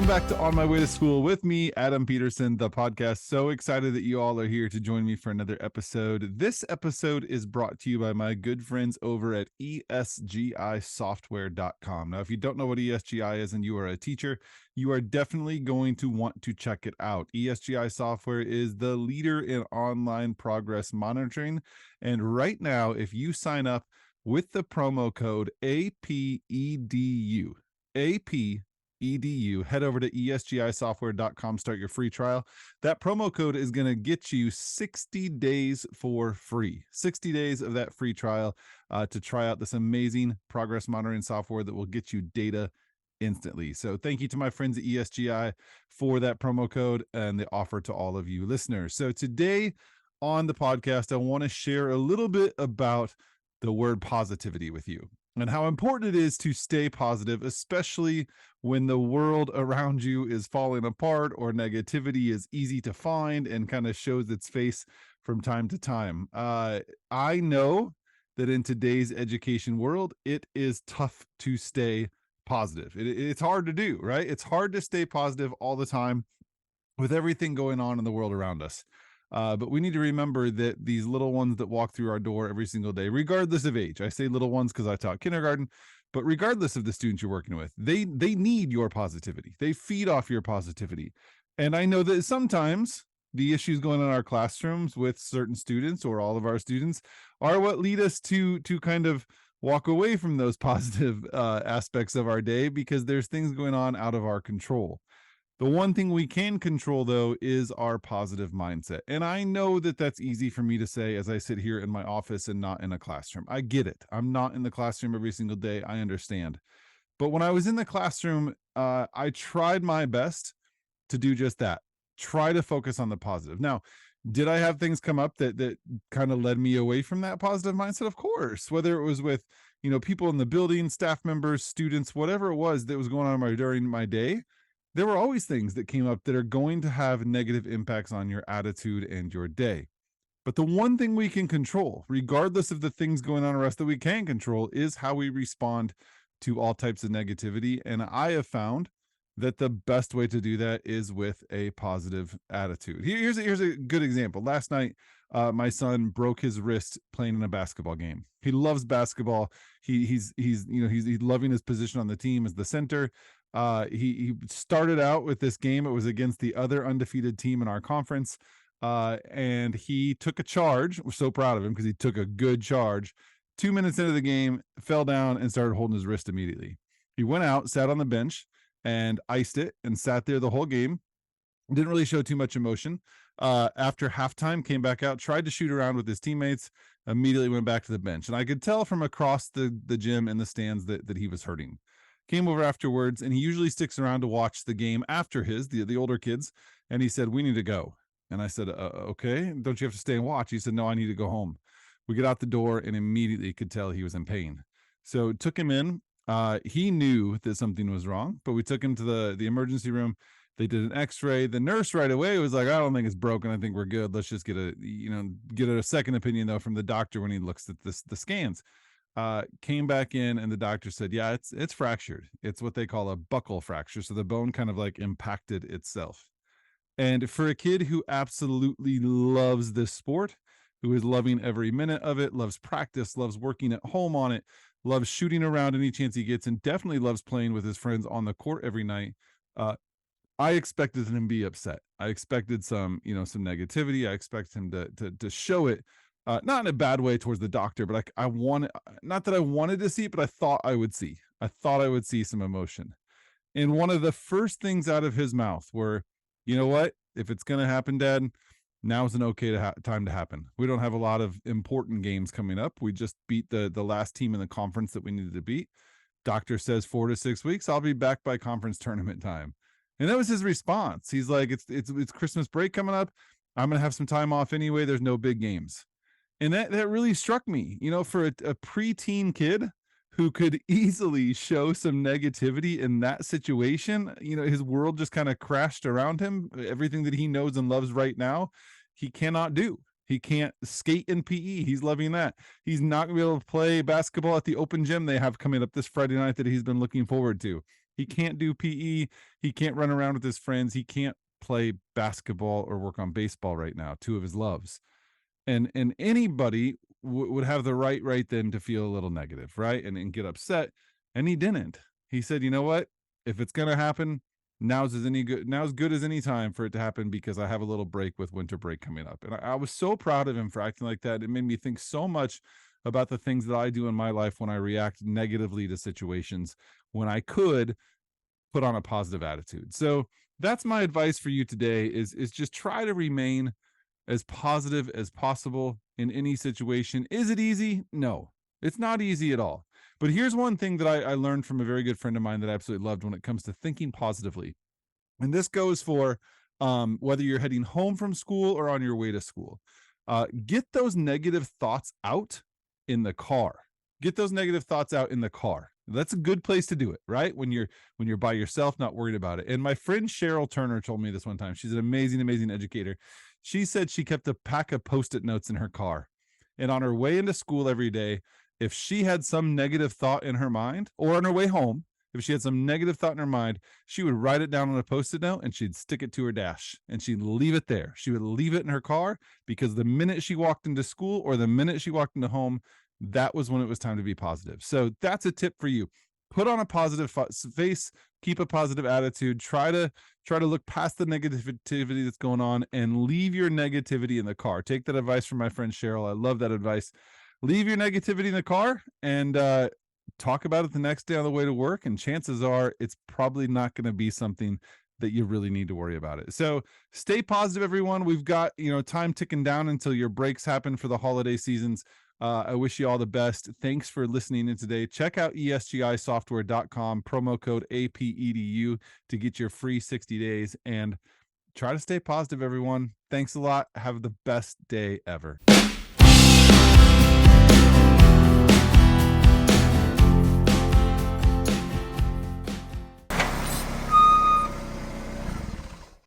Welcome back to On My Way to School with me, Adam Peterson, the podcast. So excited that you all are here to join me for another episode. This episode is brought to you by my good friends over at ESGIsoftware.com. Now, if you don't know what ESGI is and you are a teacher, you are definitely going to want to check it out. ESGI Software is the leader in online progress monitoring. And right now, if you sign up with the promo code APEDU, head over to esgisoftware.com, start your free trial. That promo code is going to get you 60 days for free. 60 days of that free trial to try out this amazing progress monitoring software that will get you data instantly. So thank you to my friends at ESGI for that promo code and the offer to all of you listeners. So today on the podcast, I want to share a little bit about the word positivity with you and how important it is to stay positive, especially when the world around you is falling apart or negativity is easy to find and kind of shows its face from time to time. I know that in today's education world, it is tough to stay positive. It's hard to do, right? It's hard to stay positive all the time with everything going on in the world around us. But we need to remember that these little ones that walk through our door every single day, regardless of age, I say little ones because I taught kindergarten, but regardless of the students you're working with, they need your positivity. They feed off your positivity. And I know that sometimes the issues going on in our classrooms with certain students or all of our students are what lead us to kind of walk away from those positive aspects of our day because there's things going on out of our control. The one thing we can control, though, is our positive mindset. And I know that that's easy for me to say as I sit here in my office and not in a classroom. I get it. I'm not in the classroom every single day. I understand. But when I was in the classroom, I tried my best to do just that. Try to focus on the positive. Now, did I have things come up that kind of led me away from that positive mindset? Of course, whether it was with, people in the building, staff members, students, whatever it was that was going on during my day. There were always things that came up that are going to have negative impacts on your attitude and your day. But the one thing we can control, regardless of the things going on around us that we can control, is how we respond to all types of negativity. And I have found that the best way to do that is with a positive attitude. Here's a good example. Last night, my son broke his wrist playing in a basketball game. He loves basketball. He's loving his position on the team as the center. He started out with this game. It was against the other undefeated team in our conference. And he took a charge. We're so proud of him because he took a good charge. 2 minutes into the game, fell down and started holding his wrist immediately. He went out, sat on the bench and iced it and sat there the whole game. Didn't really show too much emotion. After halftime, came back out, tried to shoot around with his teammates, immediately went back to the bench. And I could tell from across the gym and the stands that he was hurting. Came over afterwards, and he usually sticks around to watch the game after the older kids. And he said, "We need to go." And I said, "Okay, don't you have to stay and watch?" He said, "No, I need to go home." We get out the door and immediately could tell he was in pain. So took him in. He knew that something was wrong, but we took him to the emergency room. They did an x-ray. The nurse right away was like, "I don't think it's broken. I think we're good. Let's just get a second opinion though from the doctor when he looks at the scans." Came back in and the doctor said, "Yeah, it's fractured. It's what they call a buccal fracture." So the bone kind of like impacted itself. And for a kid who absolutely loves this sport, who is loving every minute of it, loves practice, loves working at home on it, loves shooting around any chance he gets, and definitely loves playing with his friends on the court every night, I expected him to be upset. I expected some negativity. I expected him to show it. Not in a bad way towards the doctor, but not that I wanted to see it, but I thought I would see. I thought I would see some emotion. And one of the first things out of his mouth were, "You know what? If it's going to happen, Dad, now's an okay time to happen. We don't have a lot of important games coming up. We just beat the last team in the conference that we needed to beat. Doctor says 4 to 6 weeks. I'll be back by conference tournament time." And that was his response. He's like, it's Christmas break coming up. I'm going to have some time off anyway. There's no big games. And that really struck me, for a preteen kid who could easily show some negativity in that situation. His world just kind of crashed around him. Everything that he knows and loves right now, he cannot do. He can't skate in PE. He's loving that. He's not going to be able to play basketball at the open gym they have coming up this Friday night that he's been looking forward to. He can't do PE. He can't run around with his friends. He can't play basketball or work on baseball right now, two of his loves. And anybody would have the right then to feel a little negative, right? And get upset. And he didn't. He said, you know what? If it's going to happen, now's good as any time for it to happen, because I have a little break with winter break coming up. And I was so proud of him for acting like that. It made me think so much about the things that I do in my life when I react negatively to situations, when I could put on a positive attitude. So that's my advice for you today, is just try to remain as positive as possible in any situation. Is it easy? No, it's not easy at all. But here's one thing that I learned from a very good friend of mine that I absolutely loved when it comes to thinking positively. And this goes for whether you're heading home from school or on your way to school. Get those negative thoughts out in the car. Get those negative thoughts out in the car. That's a good place to do it, right? When you're by yourself, not worried about it. And my friend Cheryl Turner told me this one time. She's an amazing educator. She said she kept a pack of Post-it notes in her car. And on her way into school every day, if she had some negative thought in her mind, or on her way home, if she had some negative thought in her mind, she would write it down on a Post-it note and she'd stick it to her dash and she'd leave it there. She would leave it in her car, because the minute she walked into school or the minute she walked into home, that was when it was time to be positive. So that's a tip for you. Put on a positive face, keep a positive attitude, try to look past the negativity that's going on, and leave your negativity in the car. Take that advice from my friend Cheryl. I love that advice. Leave your negativity in the car and talk about it the next day on the way to work. And chances are it's probably not going to be something that you really need to worry about it. So stay positive, everyone. We've got, time ticking down until your breaks happen for the holiday seasons. I wish you all the best. Thanks for listening in today. Check out ESGIsoftware.com, promo code APEDU to get your free 60 days, and try to stay positive, everyone. Thanks a lot. Have the best day ever.